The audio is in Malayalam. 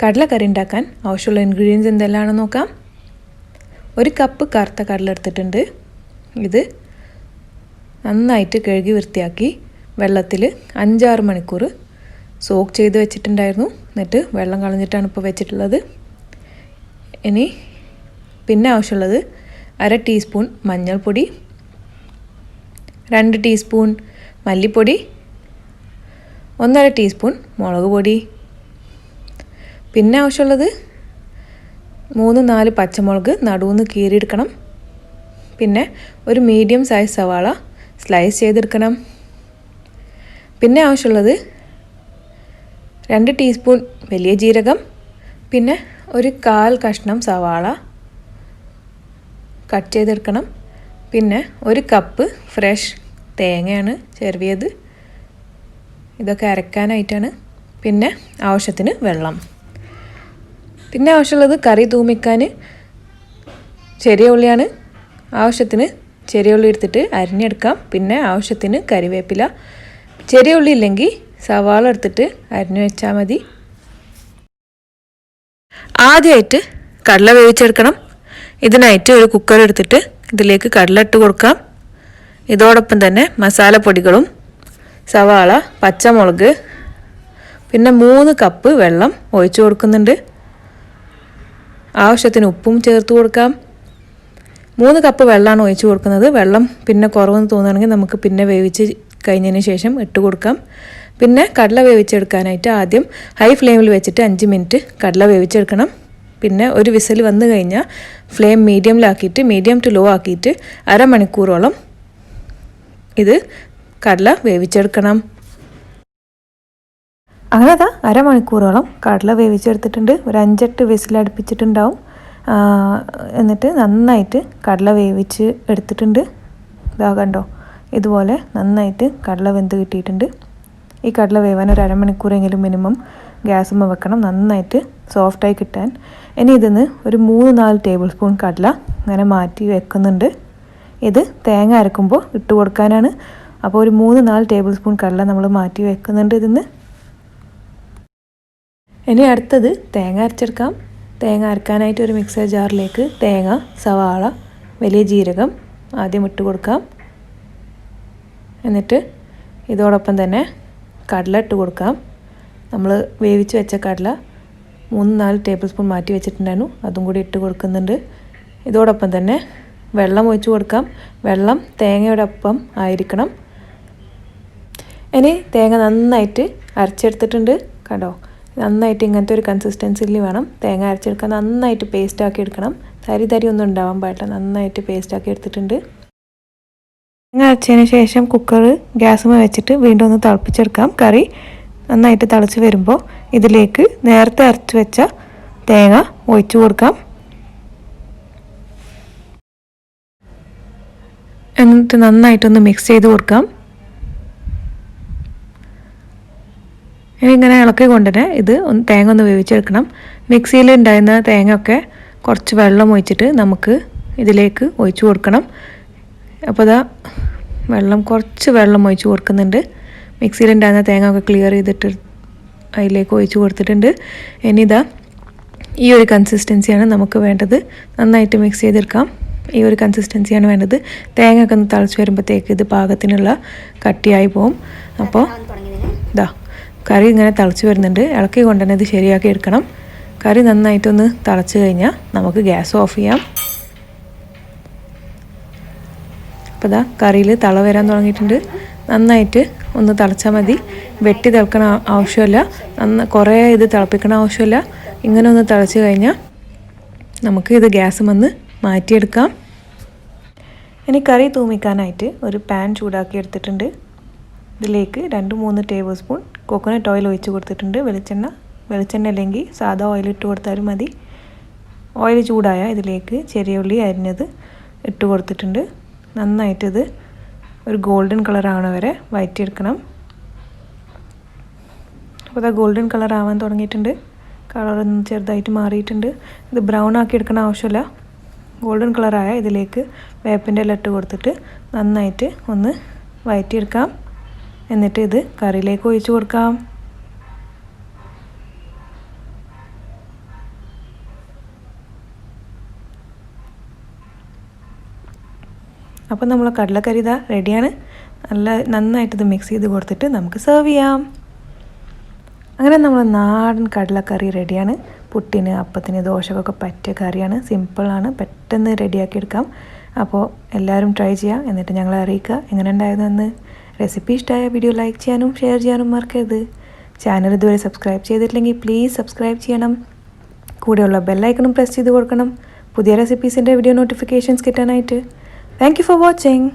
കടലക്കറി ഉണ്ടാക്കാൻ ആവശ്യമുള്ള ഇൻഗ്രീഡിയൻസ് എന്തെല്ലാമാണെന്ന് നോക്കാം. 1 കപ്പ് കറുത്ത കടല എടുത്തിട്ടുണ്ട്. ഇത് നന്നായിട്ട് കഴുകി വൃത്തിയാക്കി വെള്ളത്തിൽ 5-6 മണിക്കൂർ സോക്ക് ചെയ്ത് വെച്ചിട്ടുണ്ടായിരുന്നു. എന്നിട്ട് വെള്ളം കളഞ്ഞിട്ടാണ് ഇപ്പോൾ വെച്ചിട്ടുള്ളത്. പിന്നെ ആവശ്യമുള്ളത് 1/2 ടീസ്പൂൺ മഞ്ഞൾപ്പൊടി, 2 ടീസ്പൂൺ മല്ലിപ്പൊടി, 1/2 ടീസ്പൂൺ മുളക് പൊടി. പിന്നെ ആവശ്യമുള്ളത് 3-4 പച്ചമുളക് നടുവെന്ന് കീറിയെടുക്കണം. പിന്നെ ഒരു മീഡിയം സൈസ് സവാള സ്ലൈസ് ചെയ്തെടുക്കണം. പിന്നെ ആവശ്യമുള്ളത് 2 ടീസ്പൂൺ വലിയ ജീരകം, പിന്നെ ഒരു 1/4 കഷ്ണം സവാള കട്ട് ചെയ്തെടുക്കണം. പിന്നെ 1 കപ്പ് ഫ്രഷ് തേങ്ങയാണ് ചെറുവിയത്, ഇതൊക്കെ അരക്കാനായിട്ടാണ്. പിന്നെ ആവശ്യത്തിന് വെള്ളം. പിന്നെ ആവശ്യമുള്ളത് കറി തൂമിക്കാൻ ചെറിയ ഉള്ളിയാണ്. ആവശ്യത്തിന് ചെറിയ ഉള്ളി എടുത്തിട്ട് അരിഞ്ഞെടുക്കാം. പിന്നെ ആവശ്യത്തിന് കറിവേപ്പില. ചെറിയ ഉള്ളി ഇല്ലെങ്കിൽ സവാള എടുത്തിട്ട് അരിഞ്ഞു വെച്ചാൽ മതി. ആദ്യമായിട്ട് കടല വേവിച്ചെടുക്കണം. ഇതിനായിട്ട് ഒരു കുക്കർ എടുത്തിട്ട് ഇതിലേക്ക് കടല ഇട്ട് കൊടുക്കാം. ഇതോടൊപ്പം തന്നെ മസാലപ്പൊടികളും സവാള, പച്ചമുളക്, പിന്നെ 3 കപ്പ് വെള്ളം ഒഴിച്ചു കൊടുക്കുന്നുണ്ട്. ആവശ്യത്തിന് ഉപ്പും ചേർത്ത് കൊടുക്കാം. 3 കപ്പ് വെള്ളമാണ് ഒഴിച്ചു കൊടുക്കുന്നത്. വെള്ളം പിന്നെ കുറവെന്ന് തോന്നുകയാണെങ്കിൽ നമുക്ക് പിന്നെ വേവിച്ച് കഴിഞ്ഞതിന് ശേഷം ഇട്ട് കൊടുക്കാം. പിന്നെ കടല വേവിച്ചെടുക്കാനായിട്ട് ആദ്യം ഹൈ ഫ്ലെയിമിൽ വെച്ചിട്ട് 5 മിനിറ്റ് കടല വേവിച്ചെടുക്കണം. പിന്നെ ഒരു വിസിൽ വന്നു കഴിഞ്ഞാൽ ഫ്ലെയിം മീഡിയമിലാക്കിയിട്ട് മീഡിയം ടു ലോ ആക്കിയിട്ട് അരമണിക്കൂറോളം ഇത് കടല വേവിച്ചെടുക്കണം. അങ്ങനെ അരമണിക്കൂറോളം കടല വേവിച്ചെടുത്തിട്ടുണ്ട്. ഒരു 5-8 വിസിൽ അടുപ്പിച്ചിട്ടുണ്ടാവും. എന്നിട്ട് നന്നായിട്ട് കടല വേവിച്ച് എടുത്തിട്ടുണ്ട്. ഇതാ കണ്ടോ, ഇതുപോലെ നന്നായിട്ട് കടല വെന്ത് കിട്ടിയിട്ടുണ്ട്. ഈ കടല വേവാൻ ഒരു അരമണിക്കൂറെങ്കിലും മിനിമം ഗ്യാസുമ്മ വെക്കണം, നന്നായിട്ട് സോഫ്റ്റായി കിട്ടാൻ. ഇനി ഇതിന്ന് ഒരു 3-4 ടേബിൾ സ്പൂൺ കടല അങ്ങനെ മാറ്റി വെക്കുന്നുണ്ട്. ഇത് തേങ്ങ അരക്കുമ്പോൾ ഇട്ട് കൊടുക്കാനാണ്. അപ്പോൾ ഒരു 3-4 ടേബിൾ സ്പൂൺ കടല നമ്മൾ മാറ്റി വെക്കുന്നുണ്ട് ഇതിന്ന്. ഇനി അടുത്തത് തേങ്ങ അരച്ചെടുക്കാം. തേങ്ങ അരക്കാനായിട്ട് ഒരു മിക്സർ ജാറിലേക്ക് തേങ്ങ, സവാള, വലിയ ജീരകം ആദ്യം ഇട്ട് കൊടുക്കാം. എന്നിട്ട് ഇതോടൊപ്പം തന്നെ കടല ഇട്ട് കൊടുക്കാം. നമ്മൾ വേവിച്ച് വെച്ച കടല 3-4 ടേബിൾ സ്പൂൺ മാറ്റി വെച്ചിട്ടുണ്ടായിരുന്നു, അതും കൂടി ഇട്ട് കൊടുക്കുന്നുണ്ട്. ഇതോടൊപ്പം തന്നെ വെള്ളം ഒഴിച്ച് കൊടുക്കാം. വെള്ളം തേങ്ങയുടെ ഒപ്പം ആയിരിക്കണം. ഇനി തേങ്ങ നന്നായിട്ട് അരച്ചെടുത്തിട്ടുണ്ട്. കണ്ടോ, നന്നായിട്ട് ഇങ്ങനത്തെ ഒരു കൺസിസ്റ്റൻസിയിൽ വേണം തേങ്ങ അരച്ചെടുക്കാൻ. നന്നായിട്ട് പേസ്റ്റ് ആക്കി എടുക്കണം. തരി ഒന്നും ഉണ്ടാവാൻ പാടില്ല. നന്നായിട്ട് പേസ്റ്റ് ആക്കി എടുത്തിട്ടുണ്ട്. തേങ്ങ അരച്ചതിന് ശേഷം കുക്കർ ഗ്യാസുമ്മ വെച്ചിട്ട് വീണ്ടും ഒന്ന് തിളപ്പിച്ചെടുക്കാം. കറി നന്നായിട്ട് തിളച്ച് വരുമ്പോൾ ഇതിലേക്ക് നേരത്തെ അരച്ച് വെച്ച തേങ്ങ ഒഴിച്ചു കൊടുക്കാം. എന്നിട്ട് നന്നായിട്ടൊന്ന് മിക്സ് ചെയ്ത് കൊടുക്കാം. ഇനി ഇങ്ങനെ ഇളക്കി കൊണ്ടുതന്നെ ഇത് തേങ്ങ ഒന്ന് വേവിച്ചെടുക്കണം. മിക്സിയിൽ ഉണ്ടായിരുന്ന തേങ്ങ ഒക്കെ കുറച്ച് വെള്ളം ഒഴിച്ചിട്ട് നമുക്ക് ഇതിലേക്ക് ഒഴിച്ചു കൊടുക്കണം. അപ്പോൾ കുറച്ച് വെള്ളം ഒഴിച്ച് കൊടുക്കുന്നുണ്ട്. മിക്സിയിലുണ്ടായിരുന്ന തേങ്ങ ഒക്കെ ക്ലിയർ ചെയ്തിട്ട് അതിലേക്ക് ഒഴിച്ച് കൊടുത്തിട്ടുണ്ട്. ഇനി ഈ ഒരു കൺസിസ്റ്റൻസിയാണ് നമുക്ക് വേണ്ടത്. നന്നായിട്ട് മിക്സ് ചെയ്തെടുക്കാം. ഈ ഒരു കൺസിസ്റ്റൻസിയാണ് വേണ്ടത്. തേങ്ങ ഒക്കെ ഒന്ന് തിളച്ച് വരുമ്പോഴത്തേക്ക് ഇത് പാകത്തിനുള്ള കട്ടിയായി പോകും. അപ്പോൾ കറി ഇങ്ങനെ തിളച്ച് വരുന്നുണ്ട്. ഇളക്കി കൊണ്ട് തന്നെ ഇത് ശരിയാക്കി എടുക്കണം. കറി നന്നായിട്ടൊന്ന് തിളച്ച് കഴിഞ്ഞാൽ നമുക്ക് ഗ്യാസ് ഓഫ് ചെയ്യാം. അപ്പോൾ കറിയിൽ തള വരാൻ തുടങ്ങിയിട്ടുണ്ട്. നന്നായിട്ട് ഒന്ന് തിളച്ചാൽ മതി. വെട്ടി തിളക്കണ ആവശ്യമില്ല, കുറേ ഇത് തിളപ്പിക്കണ ആവശ്യമില്ല. ഇങ്ങനെ ഒന്ന് തിളച്ച് കഴിഞ്ഞാൽ നമുക്ക് ഇത് ഗ്യാസ് വന്ന് മാറ്റിയെടുക്കാം. ഇനി കറി തൂമിക്കാനായിട്ട് ഒരു പാൻ ചൂടാക്കി എടുത്തിട്ടുണ്ട്. ഇതിലേക്ക് 2-3 ടേബിൾ സ്പൂൺ കോക്കനട്ട് ഓയിൽ ഒഴിച്ച് കൊടുത്തിട്ടുണ്ട്. വെളിച്ചെണ്ണ അല്ലെങ്കിൽ സാധാ ഓയിൽ ഇട്ട് കൊടുത്താലും മതി. ഓയിൽ ചൂടായ ഇതിലേക്ക് ചെറിയ ഉള്ളി അരിഞ്ഞത് ഇട്ട് കൊടുത്തിട്ടുണ്ട്. നന്നായിട്ടിത് ഒരു ഗോൾഡൻ കളറാവണ വരെ വഴറ്റിയെടുക്കണം. അപ്പോൾ ഗോൾഡൻ കളർ ആവാൻ തുടങ്ങിയിട്ടുണ്ട്. കളറൊന്ന് ചെറുതായിട്ട് മാറിയിട്ടുണ്ട്. ഇത് ബ്രൗൺ ആക്കി എടുക്കണ ആവശ്യമില്ല. ഗോൾഡൻ കളറായ ഇതിലേക്ക് വേപ്പിൻ്റെ ഇല ഇട്ട് കൊടുത്തിട്ട് നന്നായിട്ട് ഒന്ന് വഴറ്റിയെടുക്കാം. എന്നിട്ട് ഇത് കറിയിലേക്ക് ഒഴിച്ച് കൊടുക്കാം. അപ്പോൾ നമ്മളെ കടലക്കറി ഇതാ റെഡിയാണ്. നന്നായിട്ട് ഇത് മിക്സ് ചെയ്ത് കൊടുത്തിട്ട് നമുക്ക് സെർവ് ചെയ്യാം. അങ്ങനെ നമ്മൾ നാടൻ കടലക്കറി റെഡിയാണ്. പുട്ടിന്, അപ്പത്തിന്, ദോശക്കൊക്കെ പറ്റിയ കറിയാണ്. സിമ്പിളാണ്, പെട്ടെന്ന് റെഡിയാക്കി എടുക്കാം. അപ്പോൾ എല്ലാവരും ട്രൈ ചെയ്യുക, എന്നിട്ട് ഞങ്ങളെ അറിയിക്കുക എങ്ങനെ ഉണ്ടായതെന്ന്. റെസിപ്പി ഇഷ്ടമായ വീഡിയോ ലൈക്ക് ചെയ്യാനും ഷെയർ ചെയ്യാനും മറക്കരുത്. ചാനൽ ഇതുവരെ സബ്സ്ക്രൈബ് ചെയ്തിട്ടില്ലെങ്കിൽ പ്ലീസ് സബ്സ്ക്രൈബ് ചെയ്യണം. കൂടെയുള്ള ബെല്ലൈക്കണും പ്രസ് ചെയ്ത് കൊടുക്കണം പുതിയ റെസിപ്പീസിൻ്റെ വീഡിയോ നോട്ടിഫിക്കേഷൻസ് കിട്ടാനായിട്ട്. Thank you for watching.